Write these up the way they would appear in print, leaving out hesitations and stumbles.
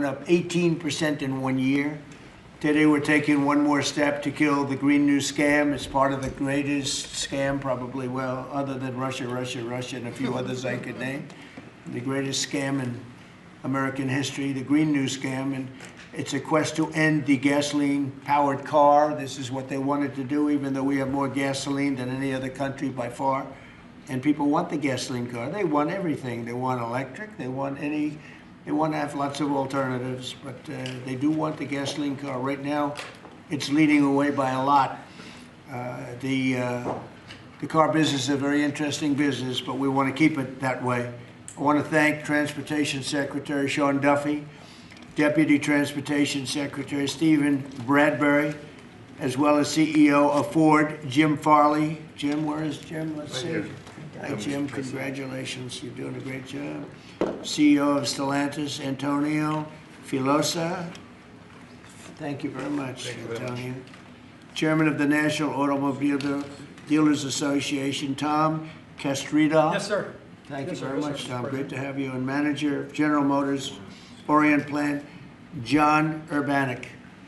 went up 18% in 1 year. Today we're taking one more step to kill the Green New scam. It's part of the greatest scam probably, well, other than Russia, and a few others I could name. The greatest scam in American history, the Green New scam. And it's a quest to end the gasoline-powered car. This is what they wanted to do, even though we have more gasoline than any other country by far. And people want the gasoline car. They want everything. They want electric. They want to have lots of alternatives, but they do want the gasoline car. Right now, it's leading away by a lot. The car business is a very interesting business, but we want to keep it that way. I want to thank Transportation Secretary Sean Duffy, Deputy Transportation Secretary Stephen Bradbury, as well as CEO of Ford, Jim Farley. Jim, where is Jim? Let's see. Hi, Jim. Congratulations. You're doing a great job. CEO of Stellantis, Antonio Filosa. Thank you very much, Antonio. Chairman of the National Automobile Dealers Association, Tom Castrida. Yes, sir. Thank you very much, Tom. Great to have you. And Manager of General Motors Orient Plant, John Urbanek.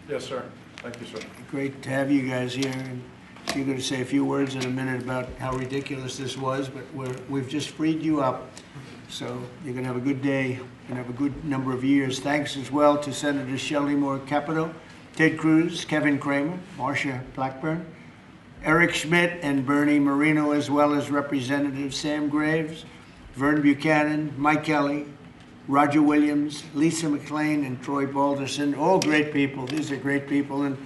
Yes, sir. Thank you, sir. Great to have you guys here. And you're going to say a few words in a minute about how ridiculous this was, but we've just freed you up. So you're going to have a good day. You're going to have a good number of years. Thanks as well to Senators Shelley Moore Capito, Ted Cruz, Kevin Kramer, Marsha Blackburn, Eric Schmidt, and Bernie Marino, as well as Representatives Sam Graves, Vern Buchanan, Mike Kelly, Roger Williams, Lisa McLean, and Troy Balderson. All great people. These are great people. And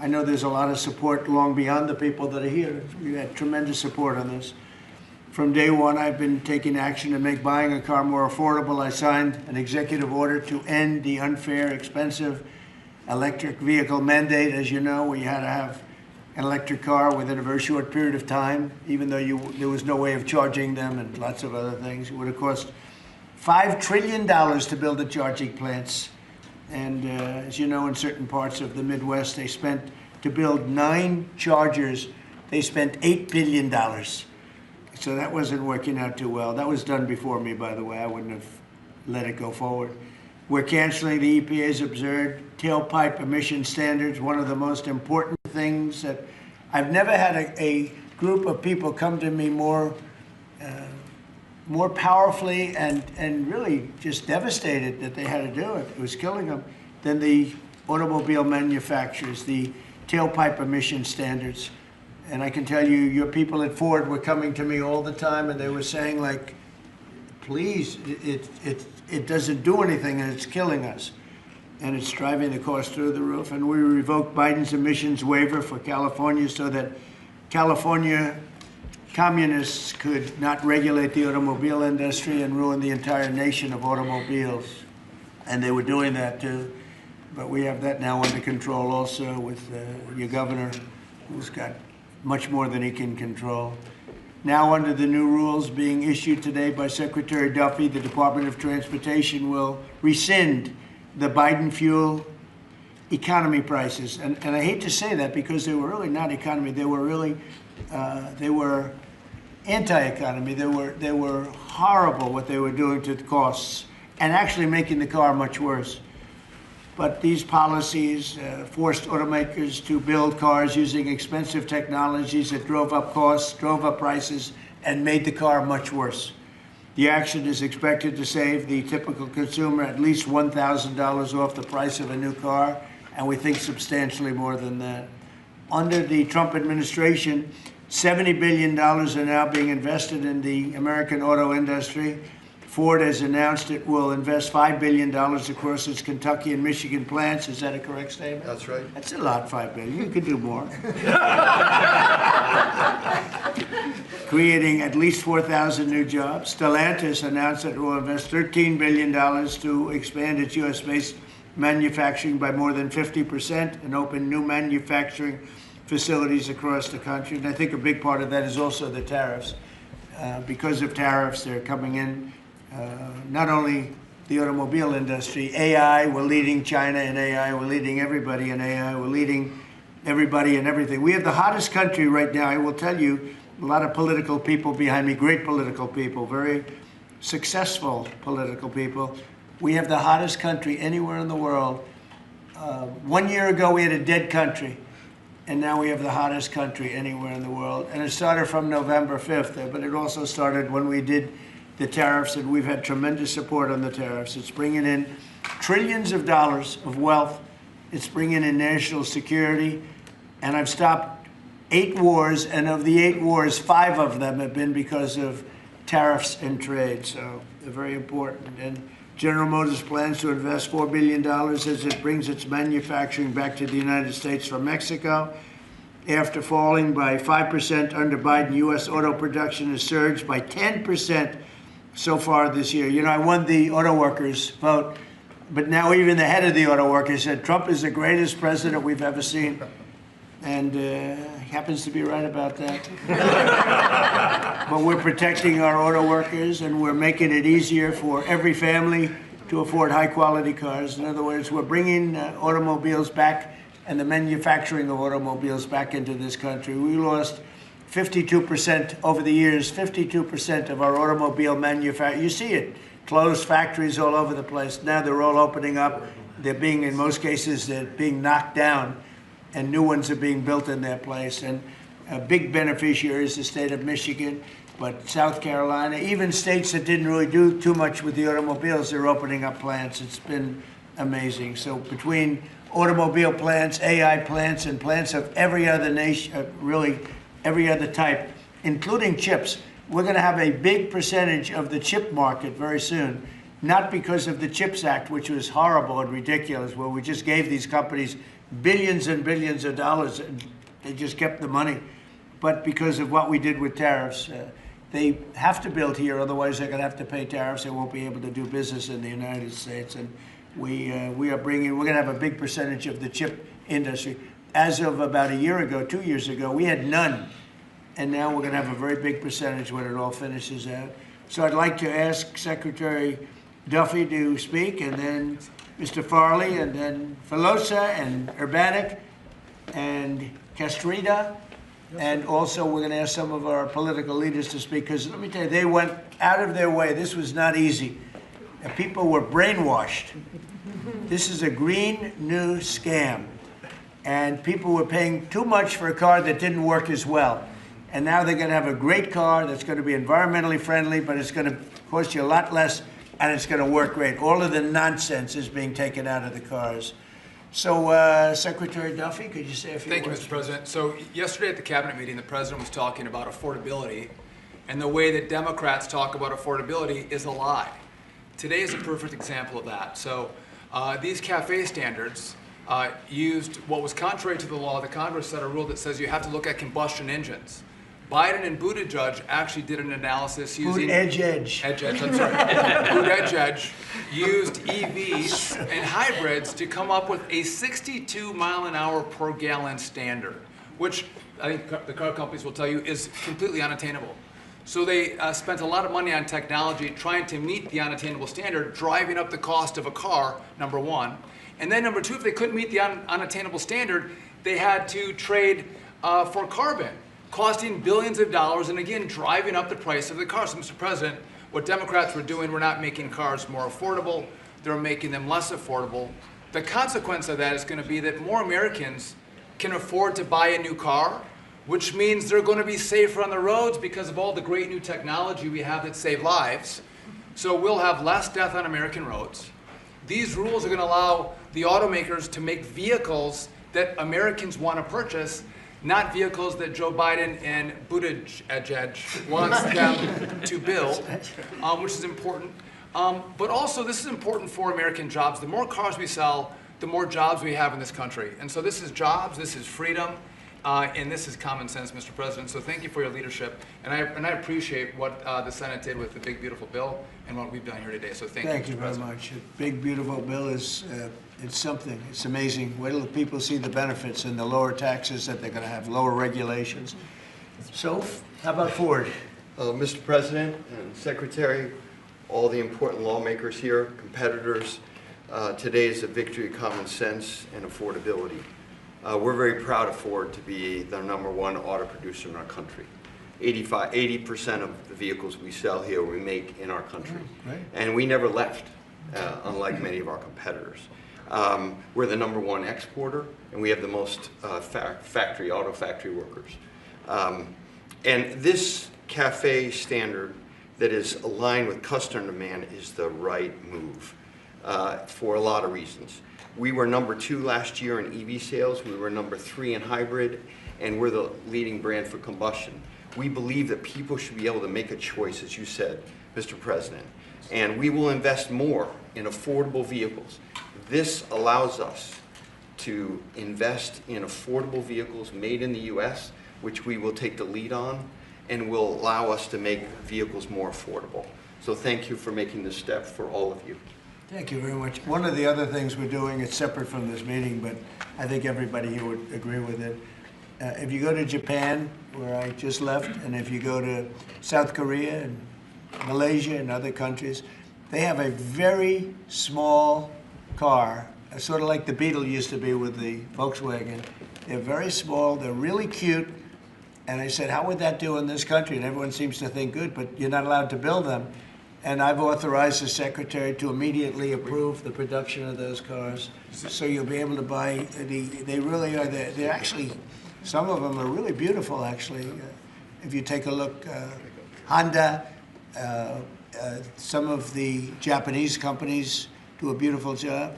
I know there's a lot of support long beyond the people that are here. We had tremendous support on this. From day one, I've been taking action to make buying a car more affordable. I signed an executive order to end the unfair, expensive electric vehicle mandate, as you know, where you had to have an electric car within a very short period of time, even though there was no way of charging them and lots of other things. It would have cost $5 trillion to build the charging plants. And as you know, in certain parts of the Midwest, they spent, to build 9 chargers, they spent $8 billion. So that wasn't working out too well. That was done before me, by the way. I wouldn't have let it go forward. We're canceling the EPA's absurd tailpipe emission standards, one of the most important things that I've never had a group of people come to me more powerfully and really just devastated that they had to do it. It was killing them than the automobile manufacturers, the tailpipe emission standards. And I can tell you, your people at Ford were coming to me all the time, and they were saying, like, please, it doesn't do anything, and it's killing us. And it's driving the cost through the roof. And we revoked Biden's emissions waiver for California so that California communists could not regulate the automobile industry and ruin the entire nation of automobiles. And they were doing that too. But we have that now under control also with your governor, who's got much more than he can control. Now, under the new rules being issued today by Secretary Duffy, the Department of Transportation will rescind the Biden fuel economy prices. And I hate to say that because they were really not economy. They were really, they were anti-economy. They were horrible what they were doing to the costs and actually making the car much worse. But these policies forced automakers to build cars using expensive technologies that drove up costs, drove up prices, and made the car much worse. The action is expected to save the typical consumer at least $1,000 off the price of a new car, and we think substantially more than that. Under the Trump administration, $70 billion are now being invested in the American auto industry. Ford has announced it will invest $5 billion across its Kentucky and Michigan plants. Is that a correct statement? That's right. That's a lot, $5 billion. You could do more. Creating at least 4,000 new jobs. Stellantis announced that it will invest $13 billion to expand its U.S.-based manufacturing by more than 50% and open new manufacturing facilities across the country. And I think a big part of that is also the tariffs. Because of tariffs, they're coming in. Not only the automobile industry, AI, we're leading China in AI, we're leading everybody in AI, we're leading everybody in everything. We have the hottest country right now. I will tell you, a lot of political people behind me, great political people, very successful political people. We have the hottest country anywhere in the world. 1 year ago, we had a dead country, and now we have the hottest country anywhere in the world. And it started from November 5th, but it also started when we did the tariffs, and we've had tremendous support on the tariffs. It's bringing in trillions of dollars of wealth. It's bringing in national security. And I've stopped 8 wars, and of the 8 wars, 5 of them have been because of tariffs and trade. So they're very important. And General Motors plans to invest $4 billion as it brings its manufacturing back to the United States from Mexico. After falling by 5% under Biden, U.S. auto production has surged by 10% so far this year. You know, I won the auto workers vote, but now even the head of the auto workers said Trump is the greatest president we've ever seen. And he happens to be right about that. But we're protecting our auto workers, and we're making it easier for every family to afford high-quality cars. In other words, we're bringing automobiles back and the manufacturing of automobiles back into this country. We lost 52% over the years, 52% of our automobile manufacturing. You see it, closed factories all over the place. Now they're all opening up. They're being, in most cases, they're being knocked down, and new ones are being built in their place. And a big beneficiary is the state of Michigan, but South Carolina, even states that didn't really do too much with the automobiles, they're opening up plants. It's been amazing. So between automobile plants, AI plants, and plants of every other nation, really every other type, including chips, we're going to have a big percentage of the chip market very soon, not because of the CHIPS Act, which was horrible and ridiculous, where we just gave these companies billions and billions of dollars, and they just kept the money, but because of what we did with tariffs. They have to build here, otherwise they're going to have to pay tariffs. They won't be able to do business in the United States. And we're going to have a big percentage of the chip industry. As of about a year ago, 2 years ago, we had none. And now we're going to have a very big percentage when it all finishes out. So I'd like to ask Secretary Duffy to speak, and then Mr. Farley, and then Filosa, and Urbanik, and Castrita. And also, we're going to ask some of our political leaders to speak, because let me tell you, they went out of their way. This was not easy. And people were brainwashed. This is a green new scam. And people were paying too much for a car that didn't work as well. And now they're going to have a great car that's going to be environmentally friendly, but it's going to cost you a lot less, and it's going to work great. All of the nonsense is being taken out of the cars. So, Secretary Duffy, could you say a few words? Thank you, Mr. President. So yesterday at the cabinet meeting, the president was talking about affordability, and the way that Democrats talk about affordability is a lie. Today is a perfect example of that. So these CAFE standards used what was contrary to the law. The Congress set a rule that says you have to look at combustion engines. Biden and Buttigieg actually did an analysis using... Edge. I'm sorry. Buttigieg used EVs and hybrids to come up with a 62 mile an hour per gallon standard, which I think the car companies will tell you is completely unattainable. So they spent a lot of money on technology trying to meet the unattainable standard, driving up the cost of a car, number one. And then number two, if they couldn't meet the unattainable standard, they had to trade for carbon, costing billions of dollars, and again, driving up the price of the car. So, Mr. President, what Democrats were doing were not making cars more affordable, they're making them less affordable. The consequence of that is going to be that more Americans can afford to buy a new car, which means they're going to be safer on the roads because of all the great new technology we have that save lives. So we'll have less death on American roads. These rules are going to allow the automakers to make vehicles that Americans want to purchase, not vehicles that Joe Biden and Buttigieg wants them to build, which is important. But also, this is important for American jobs. The more cars we sell, the more jobs we have in this country. And so this is jobs, this is freedom, and this is common sense, Mr. President. So thank you for your leadership. And I appreciate what the Senate did with the big, beautiful bill and what we've done here today. So thank you, Mr. Very much. A big, beautiful bill is it's something. It's amazing. Wait till people see the benefits and the lower taxes that they're going to have, lower regulations. So, how about Ford? Mr. President and Secretary, all the important lawmakers here, competitors, today is a victory of common sense and affordability. We're very proud of Ford to be the #1 auto producer in our country. 80% of the vehicles we sell here we make in our country. Right. And we never left. unlike many of our competitors. We're the #1 exporter, and we have the most auto factory workers. And this CAFE standard that is aligned with customer demand is the right move for a lot of reasons. We were #2 last year in EV sales, we were #3 in hybrid, and we're the leading brand for combustion. We believe that people should be able to make a choice, as you said, Mr. President, and we will invest more in affordable vehicles. This allows us to invest in affordable vehicles made in the U.S., which we will take the lead on, and will allow us to make vehicles more affordable. So thank you for making this step for all of you. Thank you very much. One of the other things we're doing, it's separate from this meeting, but I think everybody here would agree with it. If you go to Japan, where I just left, and if you go to South Korea and Malaysia and other countries, they have a very small car, sort of like the Beetle used to be with the Volkswagen. They're very small, they're really cute, and I said, how would that do in this country? And everyone seems to think good, but you're not allowed to build them. And I've authorized the Secretary to immediately approve the production of those cars. So you'll be able to buy, they really are, they're actually, some of them are really beautiful, actually. If you take a look, Honda, some of the Japanese companies do a beautiful job.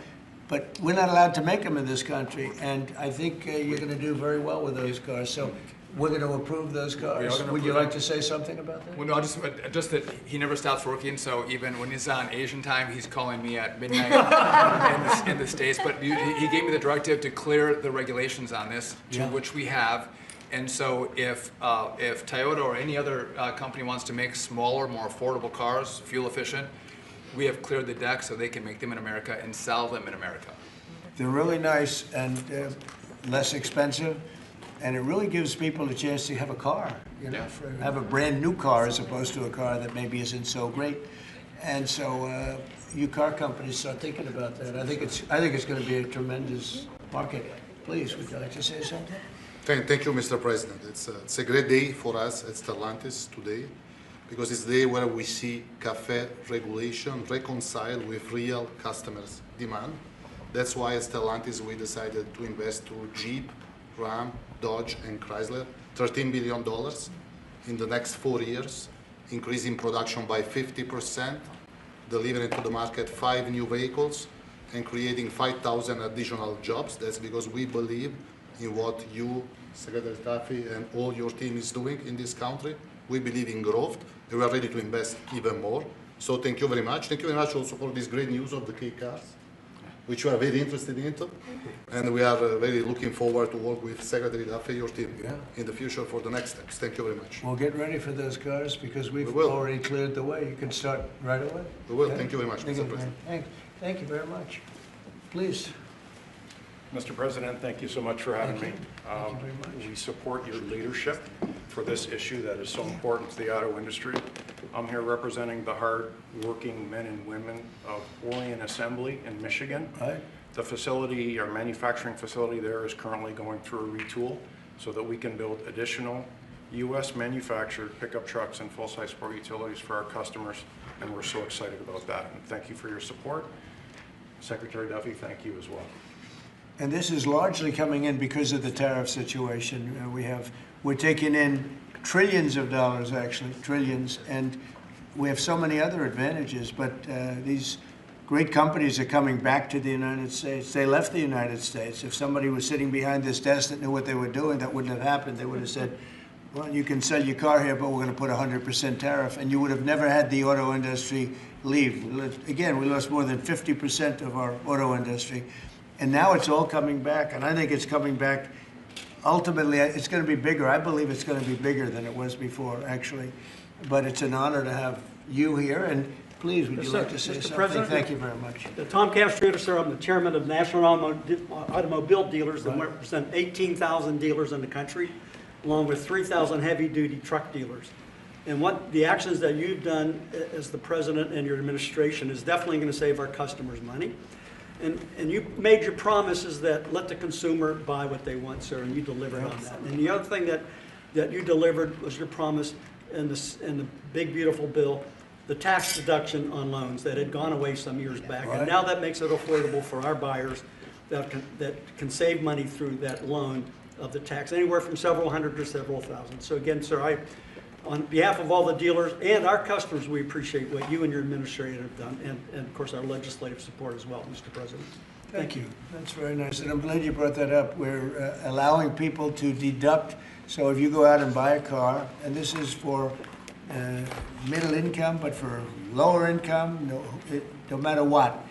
But we're not allowed to make them in this country, and I think you're going to do very well with those cars. So we're going to approve those cars. Would you like to say something about that? Well, no, just that he never stops working, so even when he's on Asian time, he's calling me at midnight in the States. But he gave me the directive to clear the regulations on this, which we have. And so if Toyota or any other company wants to make smaller, more affordable cars, fuel efficient, we have cleared the deck so they can make them in America and sell them in America. They're really nice and less expensive, and it really gives people a chance to have a car, you know, have a brand new car as opposed to a car that maybe isn't so great. And so you car companies start thinking about that. I think it's going to be a tremendous market. Please, would you like to say something? Thank you, Mr. President. It's a great day for us at Stellantis today, because it's the day where we see CAFE regulation reconcile with real customers' demand. That's why at Stellantis we decided to invest to Jeep, Ram, Dodge, and Chrysler $13 billion in the next 4 years, increasing production by 50%, delivering to the market 5 new vehicles, and creating 5,000 additional jobs. That's because we believe in what you, Secretary Duffy, and all your team is doing in this country. We believe in growth, and we are ready to invest even more. So thank you very much. Thank you very much also for this great news of the K cars, which we are very interested in. And we are very looking forward to work with Secretary Duffy, your team, in the future for the next steps. Thank you very much. Well, get ready for those cars because we've already cleared the way. You can start right away. We will. Thank you very much, Mr. President. Thank you very much. Please. Mr. President, thank you so much for having me. Thank you very much. We support your leadership for this issue that is so important to the auto industry. I'm here representing the hard-working men and women of Orion Assembly in Michigan. Right. The facility, our manufacturing facility there, is currently going through a retool so that we can build additional U.S. manufactured pickup trucks and full-size sport utilities for our customers, and we're so excited about that. And thank you for your support. Secretary Duffy, thank you as well. And this is largely coming in because of the tariff situation. We're taking in trillions of dollars, actually, trillions, and we have so many other advantages, but these great companies are coming back to the United States. They left the United States. If somebody was sitting behind this desk that knew what they were doing, that wouldn't have happened. They would have said, well, you can sell your car here, but we're going to put 100% tariff, and you would have never had the auto industry leave. Again, we lost more than 50% of our auto industry. And now it's all coming back, and I think it's coming back. Ultimately, it's going to be bigger. I believe it's going to be bigger than it was before, actually. But it's an honor to have you here, and please, would you like to say something? President, Thank you very much. Tom Castruta, sir. I'm the chairman of National Automobile Dealers that represent 18,000 dealers in the country, along with 3,000 heavy-duty truck dealers. And what the actions that you've done as the president and your administration is definitely going to save our customers money. And you made your promises that let the consumer buy what they want, sir, and you delivered on that. And the other thing that you delivered was your promise in the big, beautiful bill the tax deduction on loans that had gone away some years back. Right. And now that makes it affordable for our buyers that can save money through that loan of the tax, anywhere from several hundred to several thousand. So again, sir, on behalf of all the dealers and our customers, we appreciate what you and your administration have done, and of course our legislative support as well, Mr. President. Thank you. That's very nice, and I'm glad you brought that up. We're allowing people to deduct, so if you go out and buy a car, and this is for middle income, but for lower income, no matter what,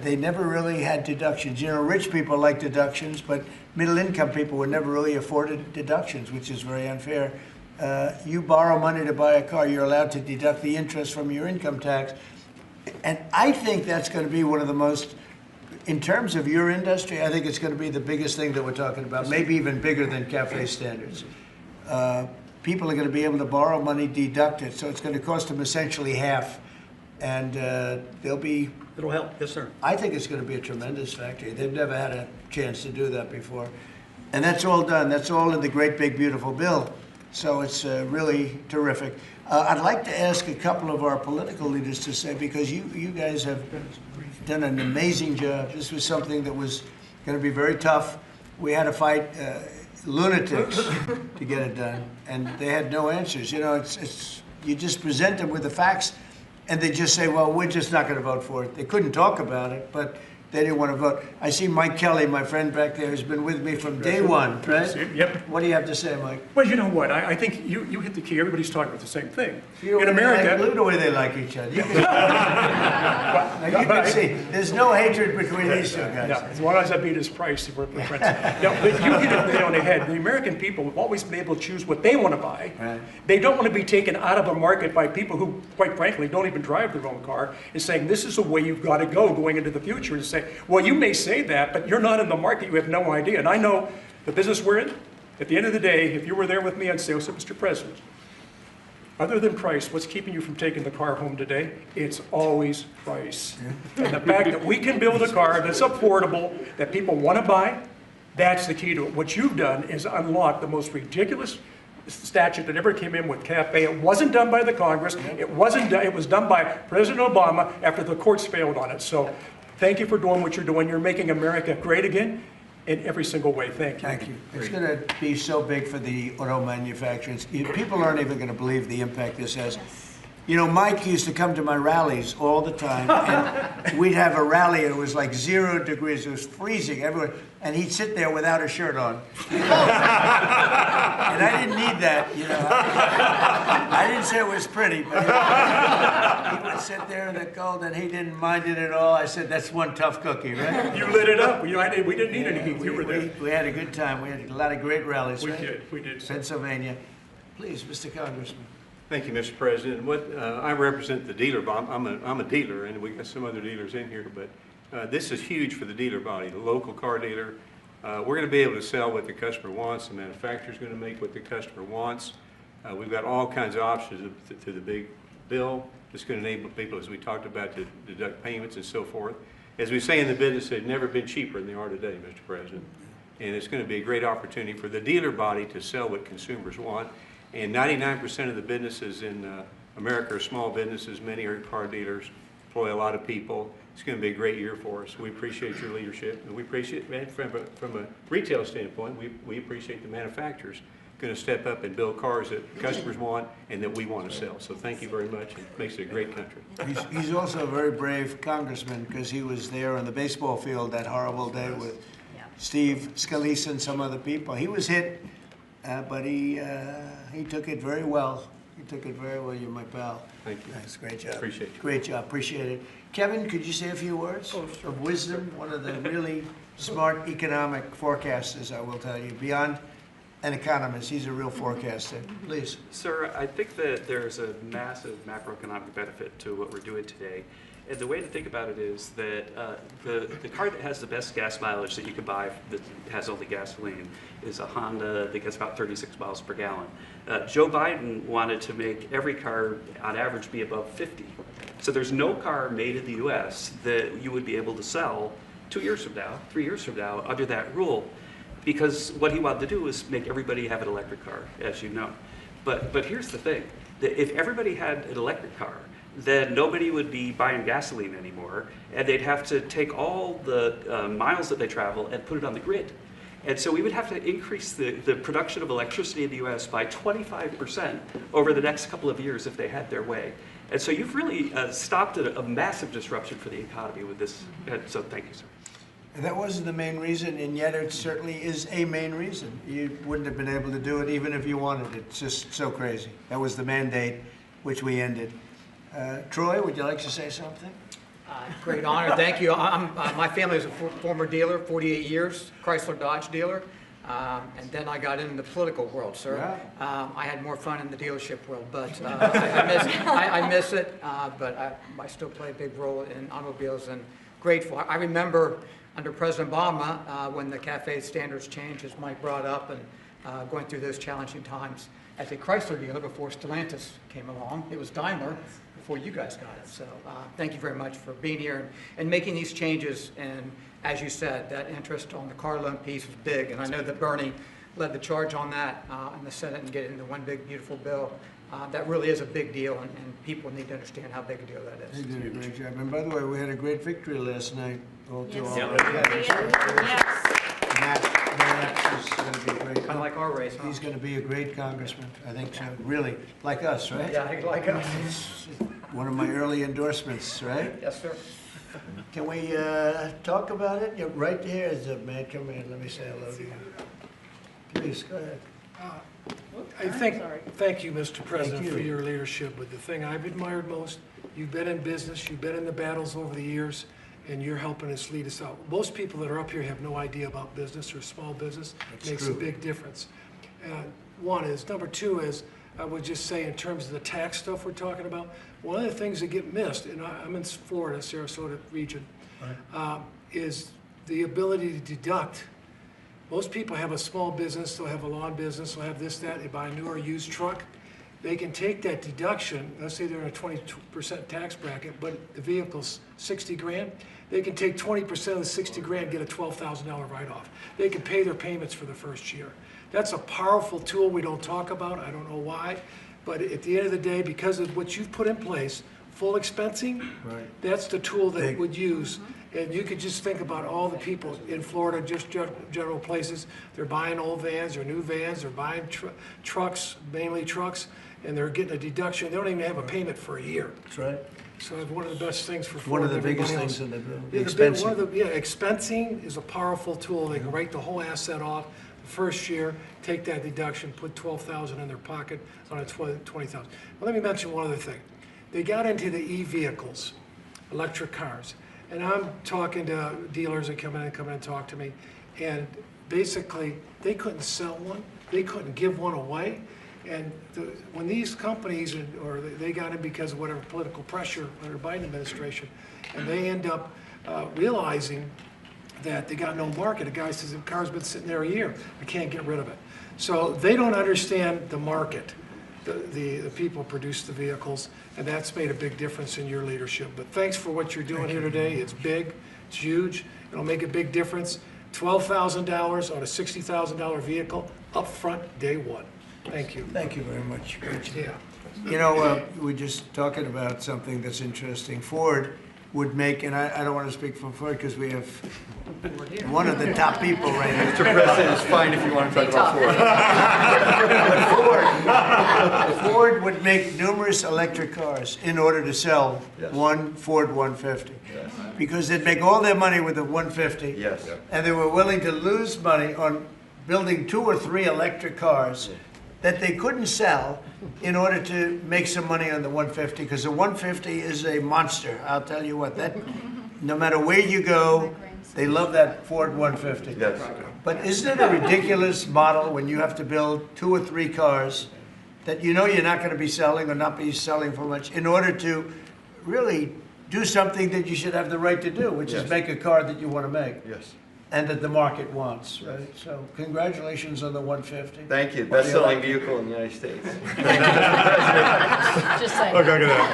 they never really had deductions. You know, rich people like deductions, but middle income people were never really afforded deductions, which is very unfair. You borrow money to buy a car, you're allowed to deduct the interest from your income tax. And I think that's going to be one of the most, in terms of your industry, I think it's going to be the biggest thing that we're talking about, maybe even bigger than CAFE standards. People are going to be able to borrow money, deduct it, so it's going to cost them essentially half. And they'll be... It'll help, yes, sir. I think it's going to be a tremendous factory. They've never had a chance to do that before. And that's all done. That's all in the great, big, beautiful bill. So it's really terrific. I'd like to ask a couple of our political leaders to say, because you guys have done an amazing job. This was something that was going to be very tough. We had to fight lunatics to get it done, and they had no answers. You know, it's you just present them with the facts, and they just say, well, we're just not going to vote for it. They couldn't talk about it, but they didn't want to vote. I see Mike Kelly, my friend back there, has been with me from day one, right? Yep. What do you have to say, Mike? Well, you know what? I think you hit the key. Everybody's talking about the same thing. You know, In America, look at the way they like each other. You can, now you can see, there's no hatred between these two guys. no, as long as I beat his price, we're friends. No, but you hit it right on the head. The American people have always been able to choose what they want to buy. Right. They don't want to be taken out of a market by people who, quite frankly, don't even drive their own car, and saying this is the way you've got to go going into the future. And say, well, you may say that, but you're not in the market. You have no idea. And I know the business we're in. At the end of the day, if you were there with me, I'd say, oh, so, Mr. President, other than price, what's keeping you from taking the car home today? It's always price. Yeah. And the fact that we can build a car that's affordable, that people want to buy, that's the key to it. What you've done is unlock the most ridiculous statute that ever came in with CAFE. It wasn't done by the Congress. It wasn't done, it was done by President Obama after the courts failed on it. So thank you for doing what you're doing. You're making America great again in every single way. Thank you. Thank you. It's going to be so big for the auto manufacturers. People aren't even going to believe the impact this has. You know, Mike used to come to my rallies all the time, and we'd have a rally, and it was like 0 degrees. It was freezing everywhere, and he'd sit there without a shirt on. And I didn't need that, you know. I didn't say it was pretty, but he would sit there in the cold, and he didn't mind it at all. I said, that's one tough cookie, right? You lit it up. We didn't need any heat. You were there. We had a good time. We had a lot of great rallies, We right? did. We did. Pennsylvania. Please, Mr. Congressman. Thank you, Mr. President. I represent the dealer body. I'm a dealer, and we got some other dealers in here, but this is huge for the dealer body, the local car dealer. We're going to be able to sell what the customer wants. The manufacturer's going to make what the customer wants. We've got all kinds of options to the big bill. It's going to enable people, as we talked about, to deduct payments and so forth. As we say in the business, they've never been cheaper than they are today, Mr. President. And it's going to be a great opportunity for the dealer body to sell what consumers want. And 99% of the businesses in America are small businesses. Many are car dealers, employ a lot of people. It's going to be a great year for us. We appreciate your leadership. And we appreciate, from a retail standpoint, we appreciate the manufacturers going to step up and build cars that customers want and that we want to sell. So thank you very much. It makes it a great country. He's also a very brave congressman because he was there on the baseball field that horrible day with Steve Scalise and some other people. He was hit. But he took it very well. He took it very well. You're my pal. Thank you. Thanks. Great job. Appreciate you. Great job. Appreciate it. Kevin, could you say a few words of wisdom? One of the really smart economic forecasters, I will tell you. Beyond an economist, he's a real forecaster. Please. Sir, I think that there's a massive macroeconomic benefit to what we're doing today. And the way to think about it is that the car that has the best gas mileage that you can buy that has only gasoline is a Honda that gets about 36 miles per gallon. Joe Biden wanted to make every car on average be above 50. So there's no car made in the US that you would be able to sell 2 years from now, 3 years from now under that rule. Because what he wanted to do was make everybody have an electric car, as you know. But here's the thing, that if everybody had an electric car, then nobody would be buying gasoline anymore, and they'd have to take all the miles that they travel and put it on the grid. And so we would have to increase the production of electricity in the US by 25% over the next couple of years if they had their way. And so you've really stopped a massive disruption for the economy with this. So thank you, sir. That wasn't the main reason, and yet it certainly is a main reason. You wouldn't have been able to do it even if you wanted it. It's just so crazy. That was the mandate, which we ended. Troy, would you like to say something? Great honor, thank you. My family is a former dealer, 48 years, Chrysler Dodge dealer. And then I got into the political world, sir. Yeah. I had more fun in the dealership world, but I miss it. But I still play a big role in automobiles and grateful. I remember under President Obama when the CAFE standards changed, as Mike brought up, and going through those challenging times. As a Chrysler dealer before Stellantis came along, it was Daimler before you guys got it. So thank you very much for being here and making these changes. And as you said, that interest on the car loan piece was big. And I know that Bernie led the charge on that in the Senate and get it into one big, beautiful bill. That really is a big deal, and people need to understand how big a deal that is. You did a great job. And by the way, we had a great victory last night. Matt is going to be great. Kind of like our race, huh? He's going to be a great congressman. I think so. Really, like us, right? Yeah, he's like us. One of my early endorsements, right? Yes, sir. Can we talk about it? You're right here is a man. Come in. Let me say hello to you. Please, go ahead. Thank you, Mr. President, you. for your leadership. But the thing I've admired most, you've been in business, you've been in the battles over the years, and you're helping us lead us out. Most people that are up here have no idea about business or small business. It makes a big difference. One is. Number two is, I would just say in terms of the tax stuff we're talking about, one of the things that get missed, and I'm in Florida, Sarasota region, is the ability to deduct. Most people have a small business, they'll have a lawn business, they'll have this, that, they buy a new or used truck. They can take that deduction, let's say they're in a 20% tax bracket, but the vehicle's 60 grand, they can take 20% of the 60 grand, get a $12,000 write-off. They can pay their payments for the first year. That's a powerful tool we don't talk about, I don't know why, but at the end of the day, because of what you've put in place, full expensing, that's the tool that it would use. And you could just think about all the people in Florida, just general places, they're buying old vans or new vans, they're buying trucks, mainly trucks, and they're getting a deduction. They don't even have a payment for a year. That's right. So one of the best things for One Ford. of the biggest things in the bill. Expensing. Expensing is a powerful tool. They can write the whole asset off the first year, take that deduction, put $12,000 in their pocket on a $20,000. Well, let me mention one other thing. They got into the e-vehicles, electric cars. And I'm talking to dealers that come in and talk to me, and basically they couldn't sell one, they couldn't give one away. And when these companies, or they got in because of whatever political pressure under the Biden administration, and they end up realizing that they got no market. A guy says, the car's been sitting there a year, I can't get rid of it. So they don't understand the market. The people produce the vehicles, and that's made a big difference in your leadership. But thanks for what you're doing here today. It's big, it's huge, it'll make a big difference. $12,000 on a $60,000 vehicle, up front, day one. Thank you. Thank you very much. Yeah. You know, we're just talking about something that's interesting. Ford would make, and I don't want to speak for Ford because we have one of the top people right here. Mr. President, it's fine if you want to talk about Ford. Ford would make numerous electric cars in order to sell one Ford 150. Yes. Because they'd make all their money with the 150. Yes. And they were willing to lose money on building 2 or 3 electric cars that they couldn't sell in order to make some money on the 150, because the 150 is a monster. I'll tell you what, that no matter where you go, they love that Ford 150. Yes. But isn't it a ridiculous model when you have to build 2 or 3 cars that you know you're not going to be selling or not be selling for much in order to really do something that you should have the right to do, which is make a car that you want to make? Yes. and that the market wants, right? So congratulations on the 150. Thank you. Best-selling vehicle in the United States. Just saying.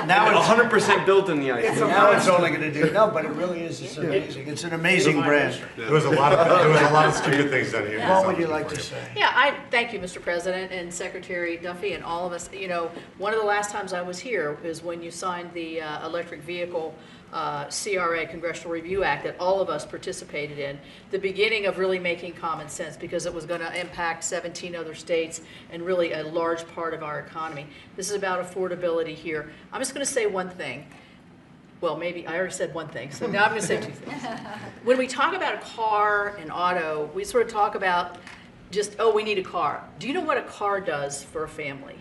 Now it's 100% built in the United States. Now it's only going to do, no, but it really is, it's amazing. It's an amazing brand. There was a lot of stupid things done here. What would you like to say? Yeah, I thank you, Mr. President and Secretary Duffy and all of us. You know, one of the last times I was here is when you signed the electric vehicle CRA, Congressional Review Act, that all of us participated in, the beginning of really making common sense, because it was going to impact 17 other states and really a large part of our economy. This is about affordability here. I'm just going to say one thing. Well, maybe I already said one thing, so now I'm going to say two things. When we talk about a car and auto, we sort of talk about just, oh, we need a car. Do you know what a car does for a family?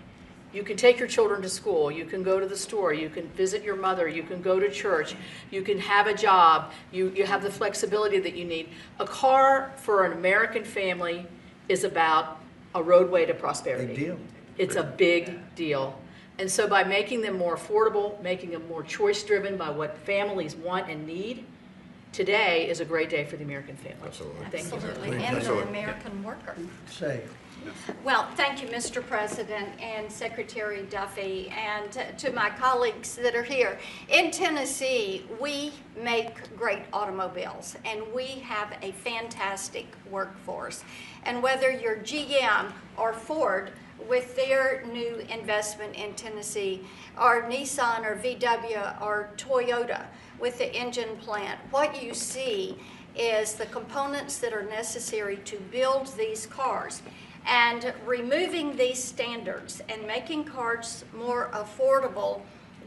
You can take your children to school, you can go to the store, you can visit your mother, you can go to church, you can have a job, you have the flexibility that you need. A car for an American family is about a roadway to prosperity. Big deal. It's a big deal. And so by making them more affordable, making them more choice-driven by what families want and need, today is a great day for the American family. Absolutely. Thank you. Absolutely, and the American worker. Say. Well, thank you, Mr. President and Secretary Duffy, and to my colleagues that are here. In Tennessee, we make great automobiles, and we have a fantastic workforce. And whether you're GM or Ford, with their new investment in Tennessee, or Nissan or VW or Toyota with the engine plant, what you see is the components that are necessary to build these cars. And removing these standards and making cars more affordable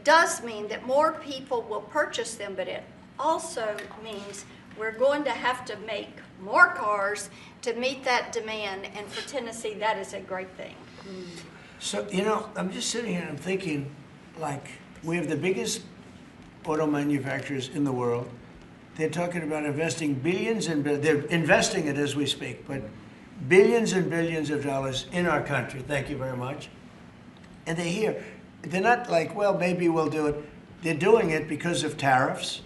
does mean that more people will purchase them, but it also means we're going to have to make more cars to meet that demand, and for Tennessee, that is a great thing. So, you know, I'm just sitting here and I'm thinking, like, we have the biggest auto manufacturers in the world. They're talking about investing billions and they're investing it as we speak, but billions and billions of dollars in our country. Thank you very much. And they're here. They're not like, well, maybe we'll do it. They're doing it because of tariffs,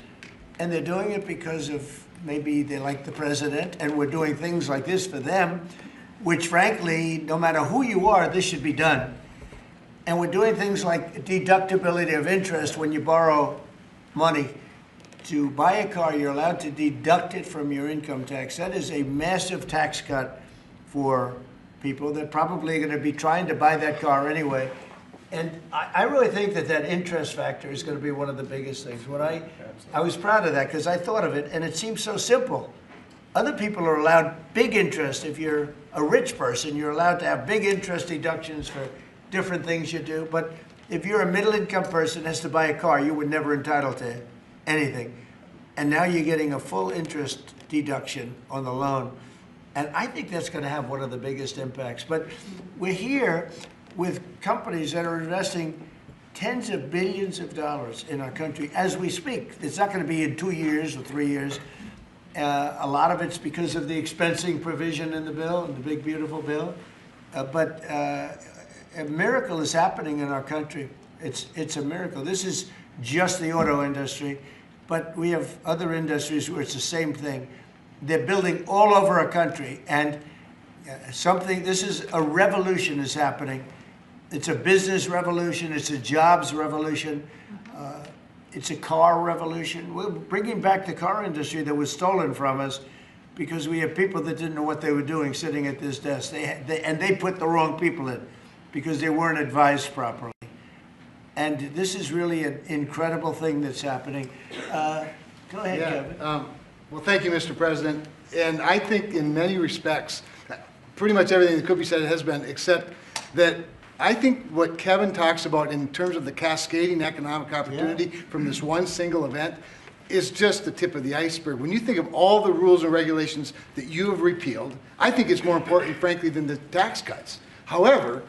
and they're doing it because of maybe they like the president, and we're doing things like this for them, which frankly, no matter who you are, this should be done. And we're doing things like deductibility of interest. When you borrow money to buy a car, you're allowed to deduct it from your income tax. That is a massive tax cut for people that probably are going to be trying to buy that car anyway. And I really think that that interest factor is going to be one of the biggest things. When I was proud of that because I thought of it, and it seems so simple. Other people are allowed big interest. If you're a rich person, you're allowed to have big interest deductions for different things you do. But if you're a middle-income person that has to buy a car, you were never entitled to anything. And now you're getting a full interest deduction on the loan. And I think that's going to have one of the biggest impacts. But we're here with companies that are investing tens of billions of dollars in our country as we speak. It's not going to be in 2 years or 3 years. A lot of it's because of the expensing provision in the bill, in the big, beautiful bill. But a miracle is happening in our country. It's a miracle. This is just the auto industry, but we have other industries where it's the same thing. They're building all over our country, and this is a revolution is happening. It's a business revolution. It's a jobs revolution. It's a car revolution. We're bringing back the car industry that was stolen from us because we have people that didn't know what they were doing sitting at this desk. They put the wrong people in because they weren't advised properly. And this is really an incredible thing that's happening. Go ahead, Kevin. Well, thank you, Mr. President. And I think in many respects, pretty much everything that could be said has been, except that I think what Kevin talks about in terms of the cascading economic opportunity from this one single event is just the tip of the iceberg. When you think of all the rules and regulations that you have repealed, I think it's more important, frankly, than the tax cuts. However,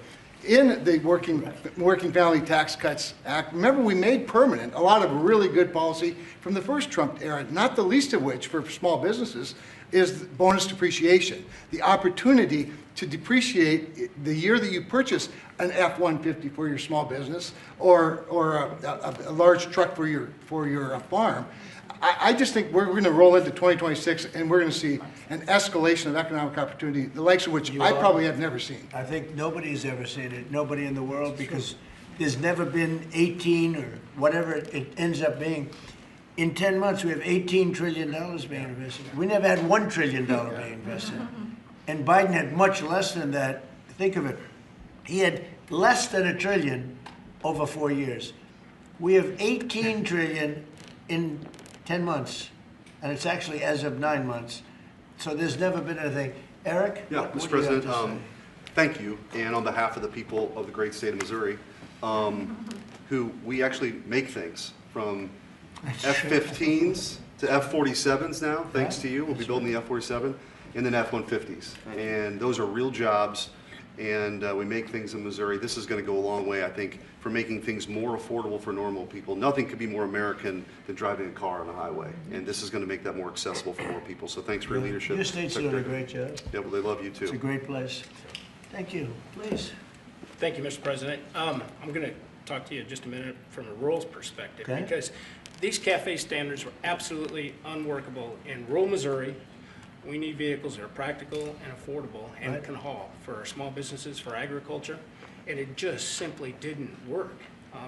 in the Working Family Tax Cuts Act, remember we made permanent a lot of really good policy from the first Trump era, not the least of which for small businesses is bonus depreciation, the opportunity to depreciate the year that you purchase an F-150 for your small business or a large truck for your farm. I just think we're going to roll into 2026 and we're going to see an escalation of economic opportunity, the likes of which I probably have never seen. I think nobody's ever seen it, nobody in the world, because there's never been 18 or whatever it ends up being. In 10 months, we have $18 trillion being invested. We never had $1 trillion being invested. And Biden had much less than that. Think of it. He had less than $1 trillion over 4 years. We have $18 trillion in 10 months, and it's actually as of 9 months. So there's never been anything. Eric? Yeah, what Mr. do you have President, to say? thank you. And on behalf of the people of the great state of Missouri, who we actually make things from F-15s to F-47s now, thanks to you. We'll be building the F-47 and then F-150s. And those are real jobs, and we make things in Missouri. This is going to go a long way, I think, for making things more affordable for normal people. Nothing could be more American than driving a car on a highway, and this is going to make that more accessible for more people. So thanks for your leadership. Your state's doing a great job. Yeah, well, they love you too. It's a great place. Thank you. Please. Thank you, Mr. President. I'm going to talk to you just a minute from a rural perspective, Okay. because these CAFE standards were absolutely unworkable in rural Missouri. We need vehicles that are practical and affordable and Right. can haul for our small businesses, for agriculture, and it just simply didn't work.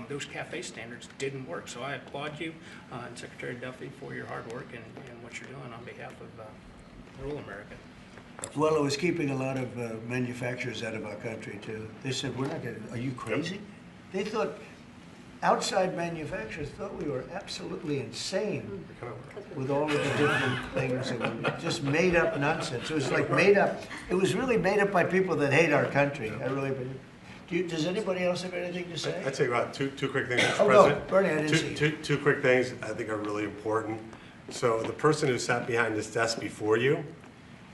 Those CAFE standards didn't work. So I applaud you and Secretary Duffy for your hard work and what you're doing on behalf of rural America. Well, it was keeping a lot of manufacturers out of our country, too. They said, we're not going to, are you crazy? They thought, outside manufacturers thought we were absolutely insane with all of the different things. That were just made up nonsense. It was like made up, it was really made up by people that hate our country. I really believe. Does anybody else have anything to say? I'd say about two quick things, Mr. Oh, President. no, Bernie, I didn't see you. Two quick things I think are really important. So the person who sat behind this desk before you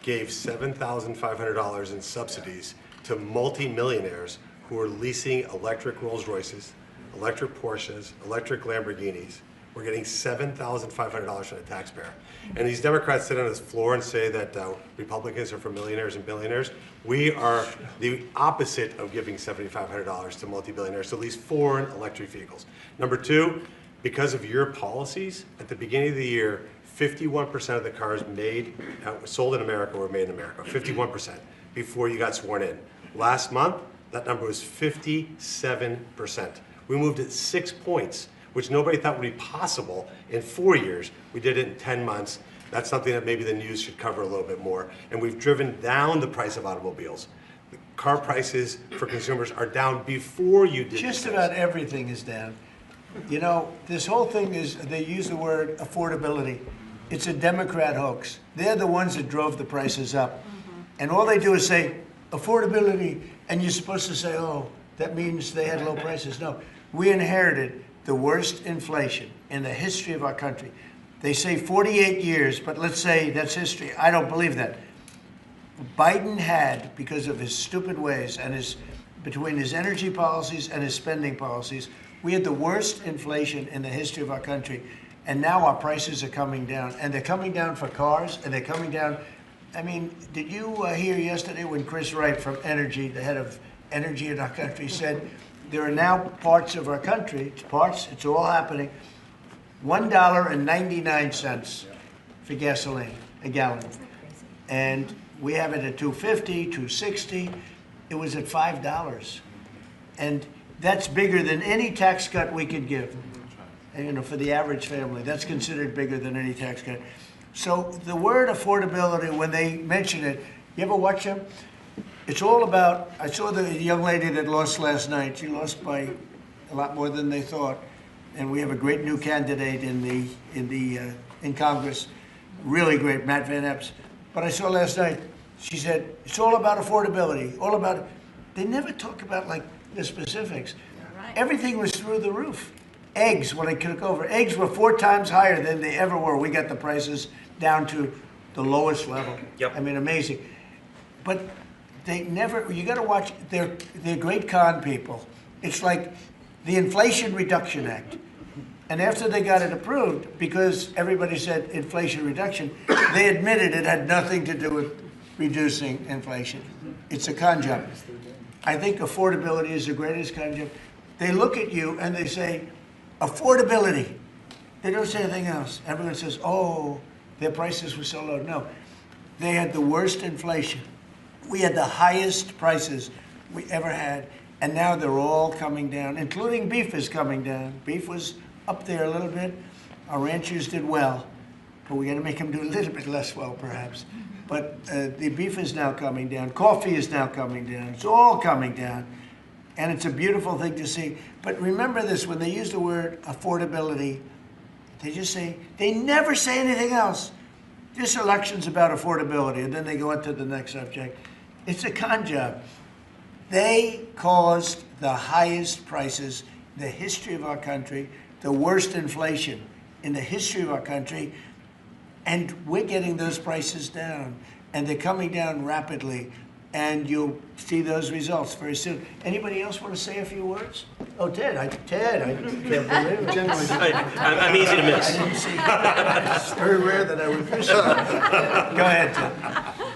gave $7,500 in subsidies to multimillionaires who are leasing electric Rolls Royces, electric Porsches, electric Lamborghinis. We're getting $7,500 from the taxpayer. And these Democrats sit on this floor and say that Republicans are for millionaires and billionaires. We are the opposite of giving $7,500 to multi-billionaires to lease foreign electric vehicles. Number two, because of your policies, at the beginning of the year, 51% of the cars sold in America were made in America, 51%, before you got sworn in. Last month, that number was 57%. We moved it 6 points, which nobody thought would be possible in 4 years. We did it in 10 months. That's something that maybe the news should cover a little bit more. And we've driven down the price of automobiles. The car prices for consumers are down before you did Just this. about everything is down. You know, this whole thing is, they use the word affordability. It's a Democrat hoax. They're the ones that drove the prices up. And all they do is say, affordability, and you're supposed to say, oh, that means they had low prices. No, we inherited the worst inflation in the history of our country. They say 48 years, but let's say that's history. I don't believe that. Biden had, because of his stupid ways and between his energy policies and his spending policies, we had the worst inflation in the history of our country. And now our prices are coming down. And they're coming down for cars, and they're coming down. I mean, did you hear yesterday when Chris Wright from Energy, the head of energy in our country, said there are now parts of our country, it's all happening, $1.99 for gasoline, a gallon. And we have it at $2.50, $2.60. It was at $5. And that's bigger than any tax cut we could give. And, you know, for the average family, that's considered bigger than any tax cut. So the word affordability, when they mention it, you ever watch them? It's all about, I saw the young lady that lost last night. She lost by a lot more than they thought. And we have a great new candidate in Congress, really great, Matt Van Epps. But I saw last night, she said, it's all about affordability, all about, they never talk about like the specifics. Right. Everything was through the roof. Eggs, when I took over, eggs were 4 times higher than they ever were. We got the prices down to the lowest level. Yep. I mean, amazing. But they never, you got to watch, they're great con people. It's like the Inflation Reduction Act. And after they got it approved, because everybody said inflation reduction, they admitted it had nothing to do with reducing inflation. it's a con job. I think affordability is the greatest con job. They look at you and they say, affordability. They don't say anything else. Everyone says, oh, their prices were so low. No, they had the worst inflation. We had the highest prices we ever had, and now they're all coming down, including beef is coming down. Beef was up there a little bit. Our ranchers did well, but we got to make them do a little bit less well, perhaps. But the beef is now coming down. Coffee is now coming down. It's all coming down, and it's a beautiful thing to see. But remember this, when they use the word affordability, they just say, they never say anything else. This election's about affordability, and then they go into the next subject. It's a con job. They caused the highest prices in the history of our country, the worst inflation in the history of our country, and we're getting those prices down, and they're coming down rapidly, and you'll see those results very soon. Anybody else want to say a few words? Oh, Ted, I can't believe it. I'm easy to miss. I didn't see it's very rare that I would miss it. Go ahead, Ted.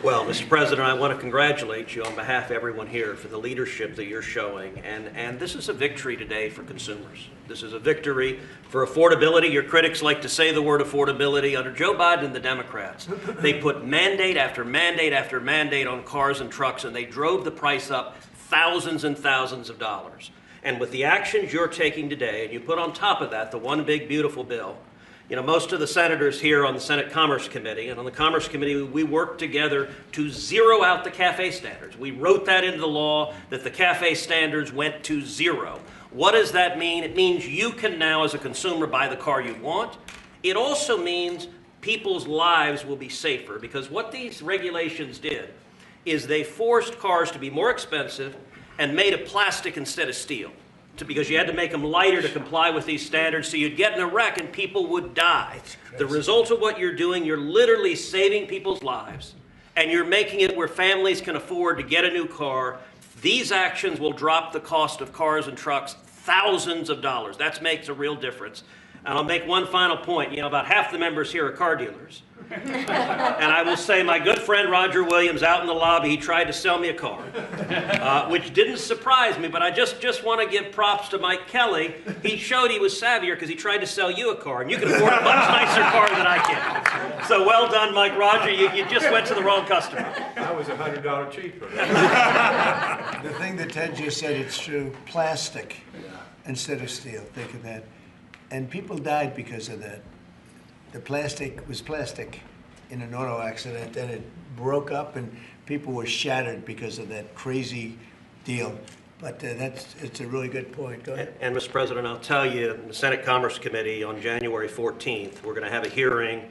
Well, Mr. President, I want to congratulate you on behalf of everyone here for the leadership that you're showing. And this is a victory today for consumers. This is a victory for affordability. Your critics like to say the word affordability. Under Joe Biden and the Democrats, they put mandate after mandate after mandate on cars and trucks, and they drove the price up thousands and thousands of dollars. And with the actions you're taking today, and you put on top of that the one big beautiful bill, you know, most of the senators here on the Senate Commerce Committee, and on the Commerce Committee, we worked together to zero out the CAFE standards. We wrote that into the law that the CAFE standards went to zero. What does that mean? It means you can now, as a consumer, buy the car you want. It also means people's lives will be safer, because what these regulations did is they forced cars to be more expensive and made of plastic instead of steel. Because you had to make them lighter to comply with these standards, so you'd get in a wreck and people would die. The result of what you're doing, you're literally saving people's lives, and you're making it where families can afford to get a new car. These actions will drop the cost of cars and trucks thousands of dollars. That makes a real difference. And I'll make one final point. You know, about half the members here are car dealers. And I will say my good friend Roger Williams out in the lobby, he tried to sell me a car, which didn't surprise me, but I just want to give props to Mike Kelly. He showed he was savvier because he tried to sell you a car, and you can afford a much nicer car than I can. So well done, Mike Roger. You just went to the wrong customer. I was $100 cheaper. The thing that Ted just said, it's true. Plastic instead of steel. Think of that. And people died because of that. The plastic was plastic in an auto accident, and it broke up, and people were shattered because of that crazy deal. But it's a really good point. Go ahead. And Mr. President, I'll tell you, the Senate Commerce Committee on January 14th, we're going to have a hearing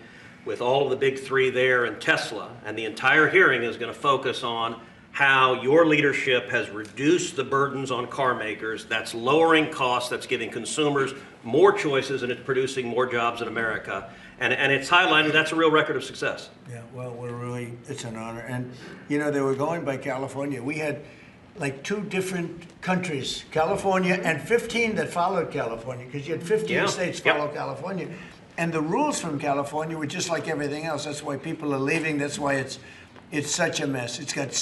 with all of the big three there and Tesla, and the entire hearing is going to focus on how your leadership has reduced the burdens on car makers. That's lowering costs, that's giving consumers more choices, and it's producing more jobs in America. And it's highlighted, that's a real record of success. Yeah, well, it's an honor. And, you know, they were going by California. We had like 2 different countries, California and 15 that followed California, because you had 15 states follow California. And the rules from California were just like everything else. That's why people are leaving. That's why it's such a mess. It's got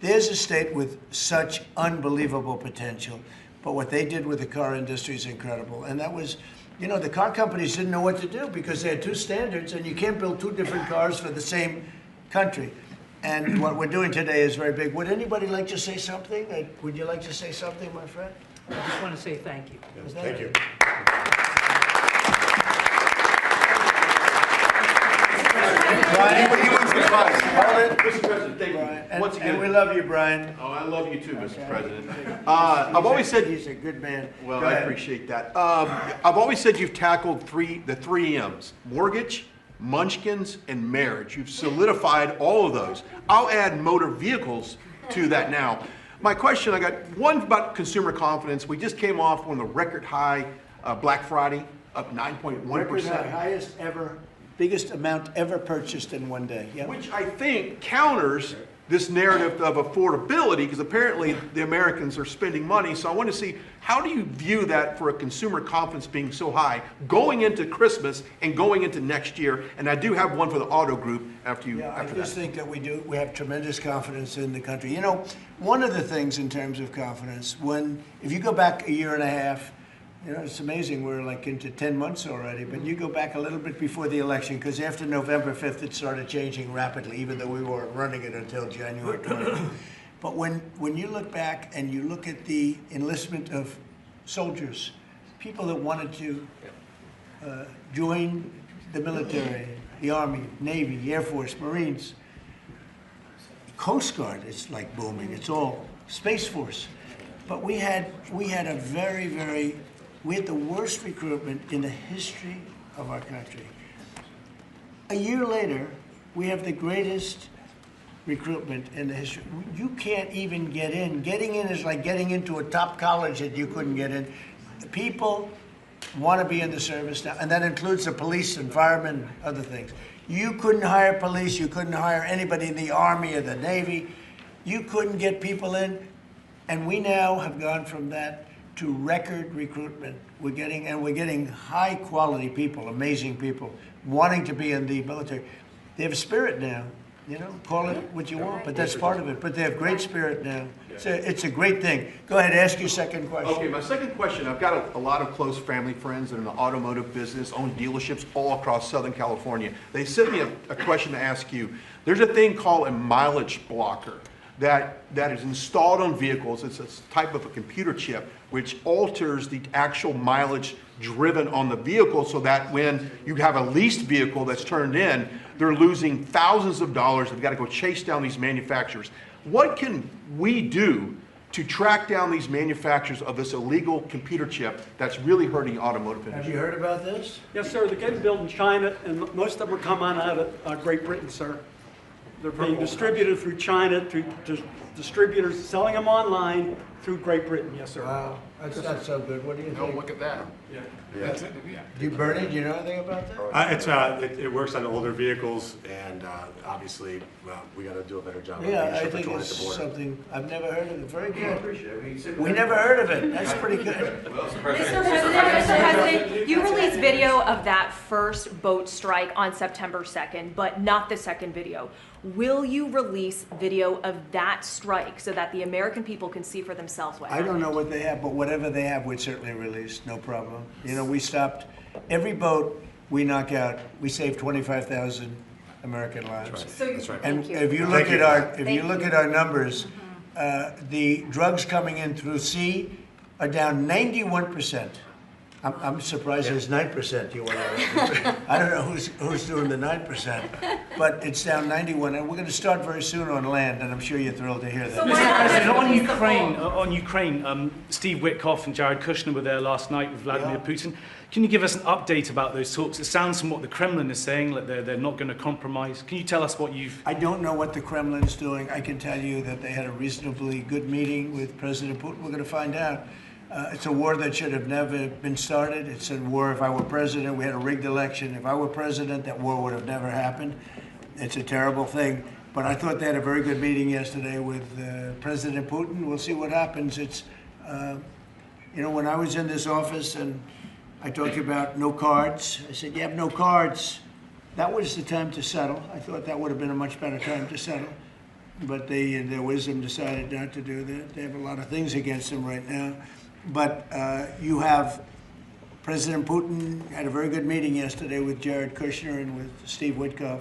there's a state with such unbelievable potential. But what they did with the car industry is incredible. And that was, you know, the car companies didn't know what to do because they had 2 standards, and you can't build 2 different cars for the same country. And what we're doing today is very big. Would anybody like to say something? Would you like to say something, my friend? I just want to say thank you. Thank you. Brian, Mr. President, thank you. Once again, and we love you, Brian. Oh, I love you too, Mr. President. I've always said he's a good man. Well, I appreciate that. I've always said you've tackled the three M's: mortgage, munchkins, and marriage. You've solidified all of those. I'll add motor vehicles to that now. My question, I got one about consumer confidence. We just came off one of the record high Black Friday, up 9.1%. Record high, highest ever, biggest amount ever purchased in one day. Yep. Which I think counters this narrative of affordability, because apparently the Americans are spending money. So I want to see, how do you view that for a consumer confidence being so high going into Christmas and going into next year? And I do have one for the auto group after you. Yeah, I after just that. think that we have tremendous confidence in the country. You know, one of the things in terms of confidence, if you go back a year and a half, you know, it's amazing, we're like into 10 months already, but you go back a little bit before the election, because after November 5th, it started changing rapidly, even though we weren't running it until January 20th. But when you look back and you look at the enlistment of soldiers, people that wanted to join the military, the Army, Navy, Air Force, Marines, Coast Guard is like booming, it's all Space Force. But we had the worst recruitment in the history of our country. A year later, we have the greatest recruitment in the history. You can't even get in. Getting in is like getting into a top college that you couldn't get in. People want to be in the service now, and that includes the police and firemen, other things. You couldn't hire police, you couldn't hire anybody in the Army or the Navy. You couldn't get people in, and we now have gone from that to record recruitment. We're getting high quality people, amazing people, wanting to be in the military. They have spirit now, you know, call it what you want, but that's part of it. But they have great spirit now. It's a great thing. Go ahead, ask your second question. Okay, my second question, I've got a lot of close family friends that are in the automotive business, own dealerships all across Southern California. They sent me a question to ask you. There's a thing called a mileage blocker that is installed on vehicles. It's a type of a computer chip which alters the actual mileage driven on the vehicle, so that when you have a leased vehicle that's turned in, they're losing thousands of dollars. They've got to go chase down these manufacturers. What can we do to track down these manufacturers of this illegal computer chip that's really hurting the automotive industry? Have you heard about this? Yes, sir. They're getting built in China, and most of them are coming out of Great Britain, sir. They're being distributed through China, through distributors selling them online through Great Britain. Yes, sir. Wow, that's not so good. What do you think? Don't look at that. Bernie, do you know anything about that? It works on older vehicles, and obviously, we got to do a better job. Yeah, I think it's something, I've never heard of it. Very good. We never heard of it. That's pretty good. Mr. President, you released video of that first boat strike on September 2nd, but not the second video. Will you release video of that strike so that the American people can see for themselves what I happened? don't know what they have, but whatever they have, we'd certainly release, no problem. You know, we stopped, every boat we knock out, we save 25,000 American lives. That's right. And Thank you. if you look at our numbers, the drugs coming in through sea are down 91%. I'm surprised there's 9% you want to. I don't know who's doing the 9%, but it's down 91, and we're going to start very soon on land, and I'm sure you're thrilled to hear that. Mr. President, on Ukraine, Steve Witkoff and Jared Kushner were there last night with Vladimir Putin. Can you give us an update about those talks? It sounds from what the Kremlin is saying that they're not going to compromise. Can you tell us what you've... I don't know what the Kremlin's doing. I can tell you that they had a reasonably good meeting with President Putin. We're going to find out. It's a war that should have never been started. It's a war, if I were president, we had a rigged election. If I were president, that war would have never happened. It's a terrible thing. But I thought they had a very good meeting yesterday with President Putin. We'll see what happens. It's, you know, when I was in this office and I talked about no cards, I said, you have no cards. That was the time to settle. I thought that would have been a much better time to settle. But they, in their wisdom, decided not to do that. They have a lot of things against them right now. But you have President Putin had a very good meeting yesterday with Jared Kushner and with Steve Witkoff.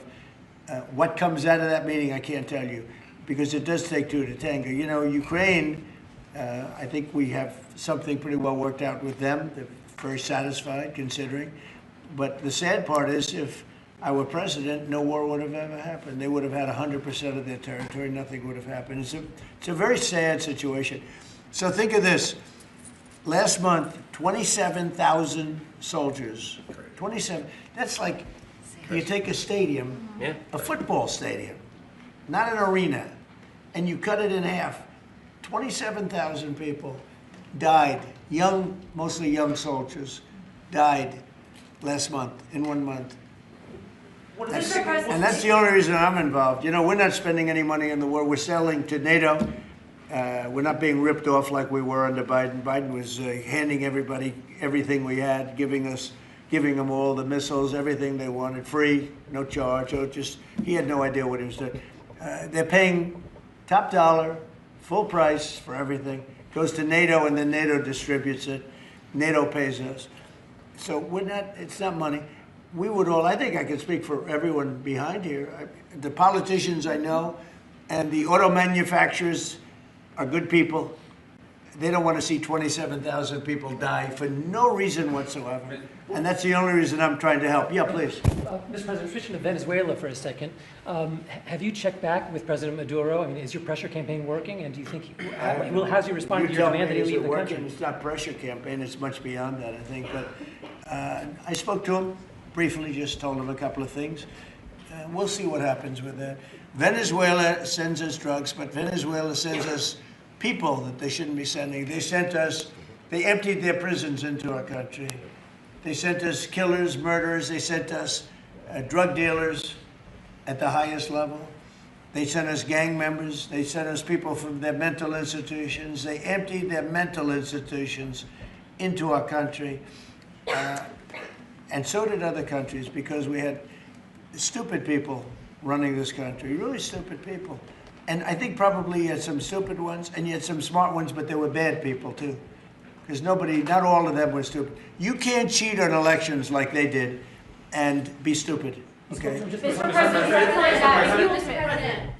What comes out of that meeting, I can't tell you, because it does take two to tango. You know, Ukraine, I think we have something pretty well worked out with them. They're very satisfied, considering. But the sad part is, if I were president, no war would have ever happened. They would have had 100% of their territory. Nothing would have happened. It's a very sad situation. So think of this. Last month, 27,000 soldiers. 27. That's like you take a stadium, a football stadium, not an arena, and you cut it in half. 27,000 people died, young, mostly young soldiers, died last month, in 1 month. And that's the only reason I'm involved. You know, we're not spending any money in the war. We're selling to NATO. We're not being ripped off like we were under Biden. Biden was handing everybody everything we had, giving them all the missiles, everything they wanted, free, no charge. So he had no idea what he was doing. They're paying top dollar, full price for everything. Goes to NATO, and then NATO distributes it. NATO pays us. So it's not money. We would all, I think I can speak for everyone behind here. The politicians I know and the auto manufacturers are good people. They don't want to see 27,000 people die for no reason whatsoever. And that's the only reason I'm trying to help. Yeah, please. Mr. President, switching to Venezuela for a second. Have you checked back with President Maduro? I mean, is your pressure campaign working? And do you think, how's he responding to your demand that he leave the country? It's not pressure campaign. It's much beyond that, I think. But I spoke to him briefly, just told him a couple of things. We'll see what happens with that. Venezuela sends us drugs, but Venezuela sends us people that they shouldn't be sending. They emptied their prisons into our country. They sent us killers, murderers. They sent us drug dealers at the highest level. They sent us gang members. They sent us people from their mental institutions. They emptied their mental institutions into our country. And so did other countries, because we had stupid people running this country, really stupid people. And I think probably you had some stupid ones, and you had some smart ones, but there were bad people too. Because not all of them were stupid. You can't cheat on elections like they did and be stupid, okay? Mr. President,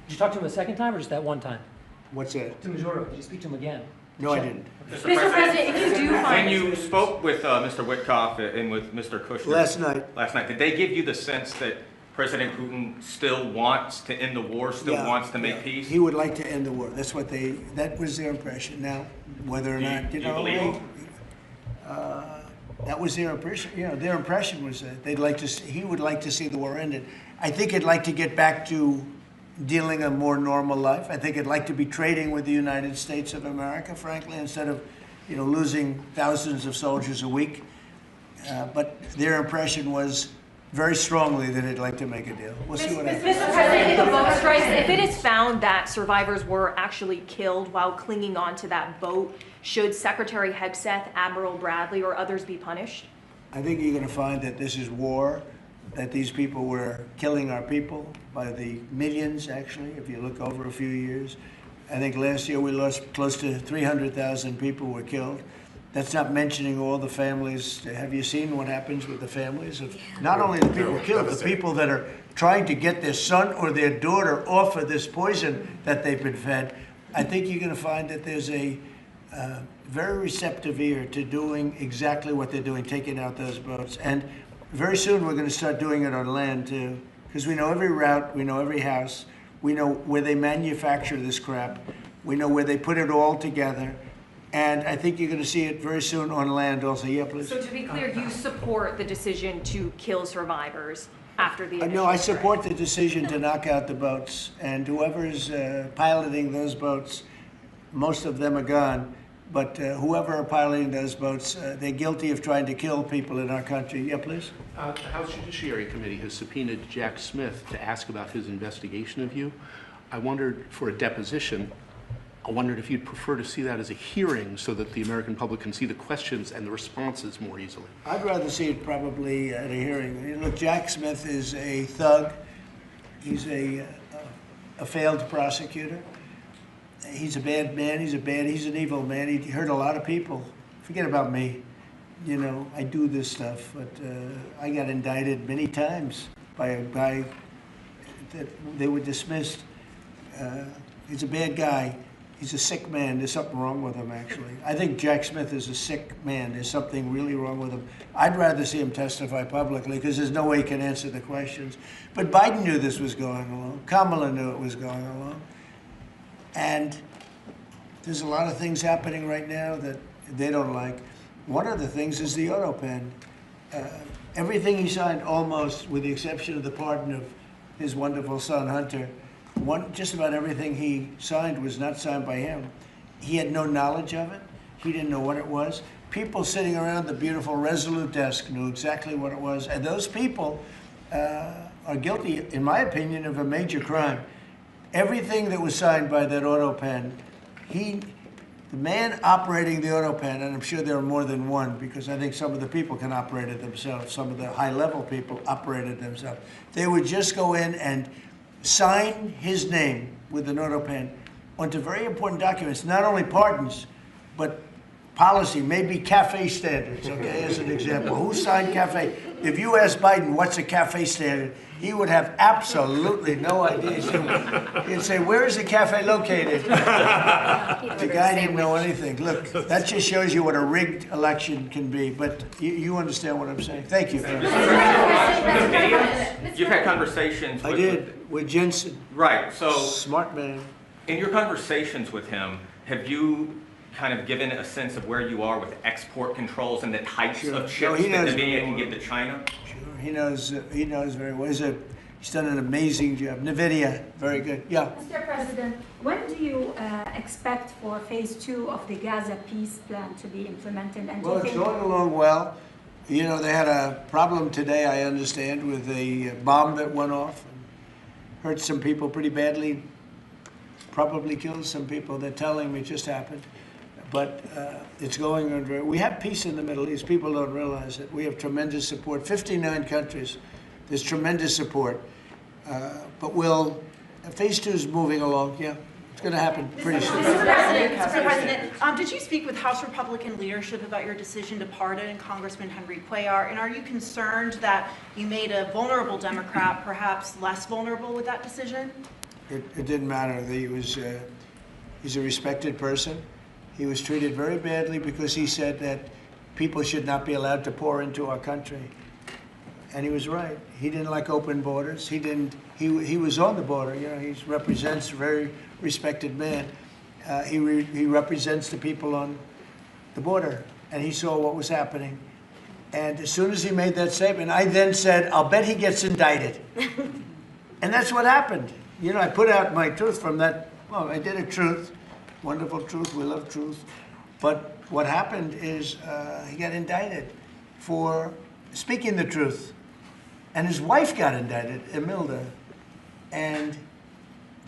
did you talk to him a second time or just that one time? What's that? To Maduro, did you speak to him again? No, I didn't. Mr. President, if you do find... When you spoke with Mr. Witkoff and with Mr. Kushner... Last night, did they give you the sense that President Putin still wants to end the war, wants to make peace? He would like to end the war. That was their impression. Now, whether or not, you believe that was their impression. You know, their impression was that he would like to see the war ended. I think he'd like to get back to dealing a more normal life. I think he'd like to be trading with the United States of America, frankly, instead of, losing thousands of soldiers a week. But their impression was very strongly that they'd like to make a deal. We'll see what happens. Mr. President, the boat strikes, if it is found that survivors were actually killed while clinging on to that boat, should Secretary Hegseth, Admiral Bradley, or others be punished? I think you're going to find that this is war, that these people were killing our people by the millions, actually, if you look over a few years. I think last year we lost close to 300,000 people were killed. That's not mentioning all the families. Have you seen what happens with the families of not only the people killed, the people that are trying to get their son or their daughter off of this poison that they've been fed? I think you're going to find that there's a very receptive ear to doing exactly what they're doing, taking out those boats. And very soon we're going to start doing it on land too, because we know every route, we know every house, we know where they manufacture this crap, we know where they put it all together. And I think you're going to see it very soon on land also. Yeah, please. So to be clear, you support the decision to kill survivors after the initial No, I support the decision to knock out the boats. And whoever's piloting those boats, most of them are gone. But whoever are piloting those boats, they're guilty of trying to kill people in our country. Yeah, please. The House Judiciary Committee has subpoenaed Jack Smith to ask about his investigation of you. I wondered, for a deposition, I wondered if you'd prefer to see that as a hearing so that the American public can see the questions and the responses more easily. I'd rather see it probably at a hearing. Look, Jack Smith is a thug. He's a failed prosecutor. He's a bad man. He's an evil man. He hurt a lot of people. Forget about me. I do this stuff, but I got indicted many times by a guy that they were dismissed. He's a bad guy. He's a sick man. There's something wrong with him, actually. I think Jack Smith is a sick man. There's something really wrong with him. I'd rather see him testify publicly because there's no way he can answer the questions. But Biden knew this was going along. Kamala knew it was going along. And there's a lot of things happening right now that they don't like. One of the things is the auto pen. Everything he signed, almost, with the exception of the pardon of his wonderful son, Hunter, just about everything he signed was not signed by him. He had no knowledge of it. He didn't know what it was. People sitting around the beautiful Resolute desk knew exactly what it was. And those people are are guilty, in my opinion, of a major crime. Everything that was signed by that auto pen, the man operating the auto pen, and I'm sure there are more than one, because I think some of the people can operate it themselves, some of the high-level people operated themselves. They would just go in and sign his name with an auto pen onto very important documents, not only pardons, but policy, maybe cafe standards, okay, as an example. Who signed cafe? If you ask Biden what's a cafe standard, he would have absolutely no idea. He'd say, where is the cafe located? The guy didn't know anything. Look, that just shows you what a rigged election can be, but you understand what I'm saying. Thank you. You've had conversations with Jensen. Right, so. Smart man. In your conversations with him, have you kind of given a sense of where you are with export controls and the types of chips that NVIDIA can give to China? Sure, he knows very well. He's done an amazing job. NVIDIA, very good. Yeah. Mr. President, when do you expect for phase 2 of the Gaza peace plan to be implemented? And Well, it's going along well. You know, they had a problem today, I understand, with a bomb that went off and hurt some people pretty badly, probably killed some people. They're telling me it just happened. But it's going on. We have peace in the Middle East. People don't realize it. We have tremendous support. 59 countries. There's tremendous support. But phase 2 is moving along. Yeah, it's going to happen pretty soon. Mr. President, did you speak with House Republican leadership about your decision to pardon Congressman Henry Cuellar? And are you concerned that you made a vulnerable Democrat perhaps less vulnerable with that decision? It didn't matter. He's a respected person. He was treated very badly because he said that people should not be allowed to pour into our country. And he was right. He didn't like open borders. He was on the border. You know, he represents a very respected man. He represents the people on the border. And he saw what was happening. And as soon as he made that statement, I then said, I'll bet he gets indicted. And that's what happened. You know, I put out my truth from that. Well, I did a truth. Wonderful truth. We love truth. But what happened is he got indicted for speaking the truth. And his wife got indicted, Imelda. And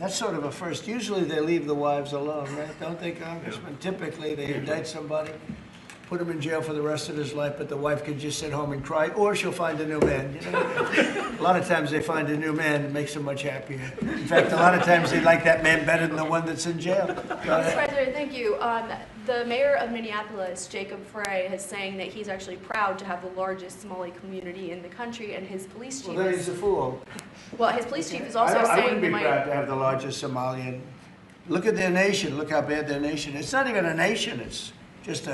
that's sort of a first. Usually they leave the wives alone, right? Don't they, Congressman? Yeah. Typically they indict somebody, put him in jail for the rest of his life, but the wife can just sit home and cry, or she'll find a new man. You know? A lot of times they find a new man that makes them much happier. In fact, a lot of times they like that man better than the one that's in jail. Mr. President, thank you. The mayor of Minneapolis, Jacob Frey, is saying that he's actually proud to have the largest Somali community in the country, and his police chief Well, then he's a fool. Well, his police chief is also saying I wouldn't be that proud to have the largest Somalian. Look at their nation. Look how bad their nation is. It's not even a nation. It's just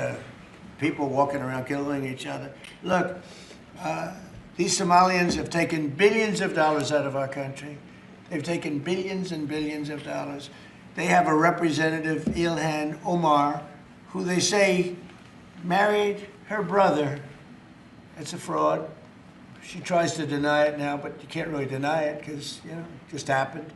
people walking around killing each other. Look, these Somalians have taken billions of dollars out of our country. They've taken billions and billions of dollars. They have a representative, Ilhan Omar, who they say married her brother. It's a fraud. She tries to deny it now, but you can't really deny it because, you know, it just happened.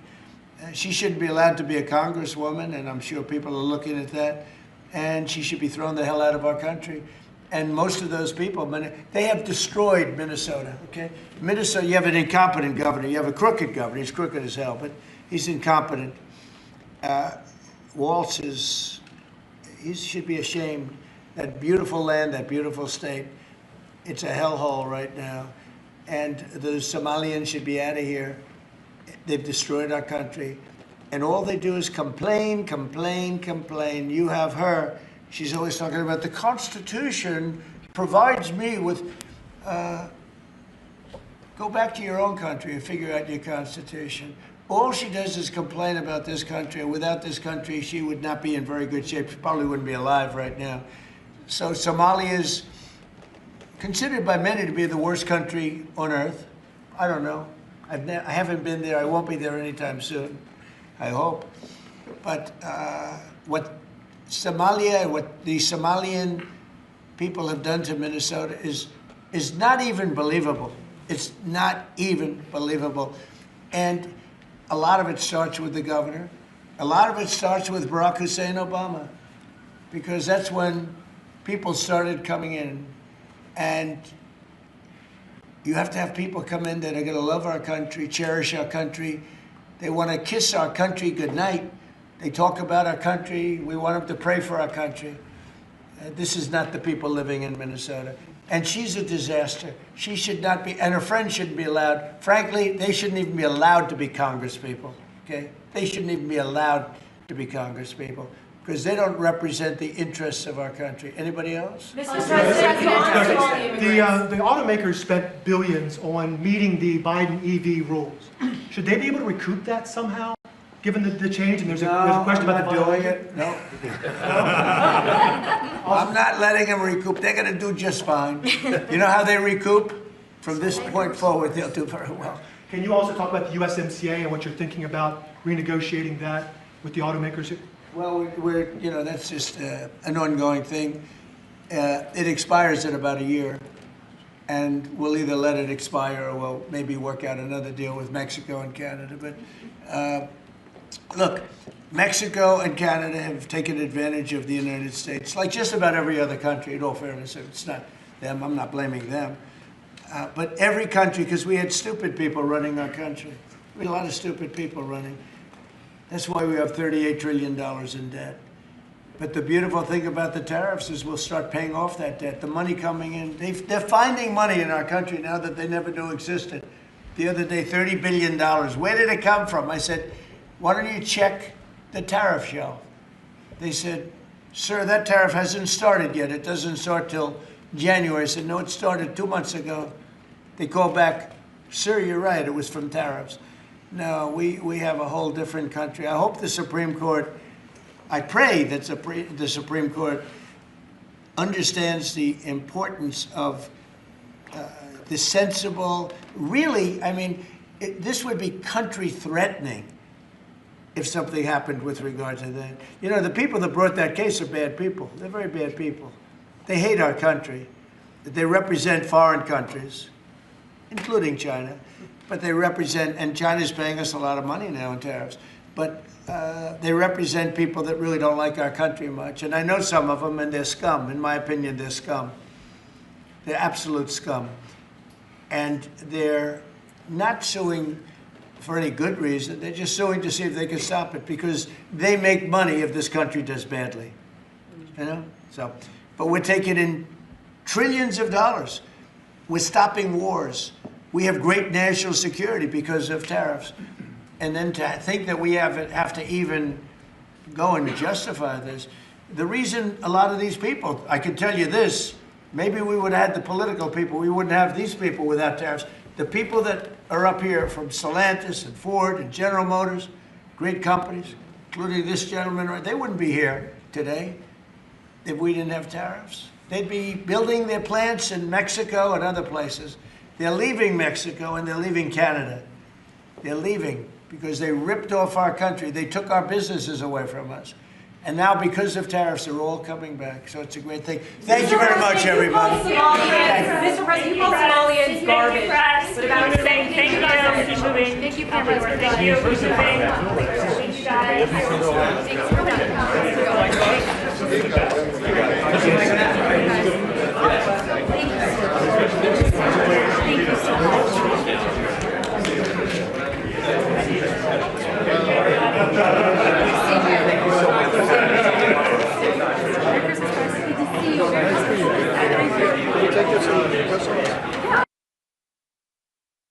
She shouldn't be allowed to be a congresswoman, and I'm sure people are looking at that. And she should be thrown the hell out of our country. And most of those people, they have destroyed Minnesota, okay? Minnesota, you have an incompetent governor. You have a crooked governor. He's crooked as hell, but he's incompetent. Walz he should be ashamed. That beautiful land, that beautiful state, it's a hellhole right now. And the Somalians should be out of here. They've destroyed our country. And all they do is complain, complain, complain. You have her. She's always talking about the Constitution provides me with, go back to your own country and figure out your Constitution. All she does is complain about this country. Without this country, she would not be in very good shape. She probably wouldn't be alive right now. So Somalia is considered by many to be the worst country on earth. I don't know. I haven't been there. I won't be there anytime soon, I hope. But what Somalia, what the Somalian people have done to Minnesota is not even believable. It's not even believable. And a lot of it starts with the governor. A lot of it starts with Barack Hussein Obama, because that's when people started coming in. And You have to have people come in that are going to love our country, cherish our country. They want to kiss our country goodnight. They talk about our country. We want them to pray for our country. This is not the people living in Minnesota. And she's a disaster. She should not be, and her friends shouldn't be allowed. Frankly, they shouldn't even be allowed to be congresspeople, okay? They shouldn't even be allowed to be congresspeople because they don't represent the interests of our country. Anybody else? The automakers spent billions on meeting the Biden EV rules. Should they be able to recoup that somehow, given the change? And there's a question about the doing it. No. I'm not letting them recoup. They're going to do just fine. You know how they recoup? From this point forward, they'll do very well. Can you also talk about the USMCA and what you're thinking about renegotiating that with the automakers? Well, that's just an ongoing thing. It expires in about a year, and we'll either let it expire or we'll maybe work out another deal with Mexico and Canada. But look, Mexico and Canada have taken advantage of the United States, like just about every other country, in all fairness. It's not them, I'm not blaming them. But every country, because we had stupid people running our country. We had a lot of stupid people running. That's why we have $38 trillion in debt. But the beautiful thing about the tariffs is we'll start paying off that debt. The money coming in, they're finding money in our country now that they never knew existed. The other day, $30 billion. Where did it come from? I said, why don't you check the tariff shelf? They said, sir, that tariff hasn't started yet. It doesn't start till January. I said, no, it started 2 months ago. They called back, sir, you're right, it was from tariffs. No, we have a whole different country. I hope the Supreme Court, I pray that the Supreme Court understands the importance of the sensible, really, I mean, this would be country threatening if something happened with regard to that. You know, the people that brought that case are bad people. They're very bad people. They hate our country. They represent foreign countries, including China, but they represent, and China's paying us a lot of money now in tariffs, but they represent people that really don't like our country much. And I know some of them, and they're scum. In my opinion, they're scum. They're absolute scum. And they're not suing for any good reason. They're just suing to see if they can stop it because they make money if this country does badly. You know? So, but we're taking in trillions of dollars. We're stopping wars. We have great national security because of tariffs. And then to think that we have to even go and justify this. The reason a lot of these people, I can tell you this, maybe we would have had the political people, we wouldn't have these people without tariffs. The people that are up here from Stellantis and Ford and General Motors, great companies, including this gentleman, they wouldn't be here today if we didn't have tariffs. They'd be building their plants in Mexico and other places. They're leaving Mexico and they're leaving Canada. They're leaving because they ripped off our country. They took our businesses away from us. And now, because of tariffs, they're all coming back. So it's a great thing. Thank you very much, everybody. Mr. President, you call Somalians garbage. But about saying thank you guys, keep moving. Thank you, cameras. Thank you. Keep moving. Thank you guys. Thanks for coming.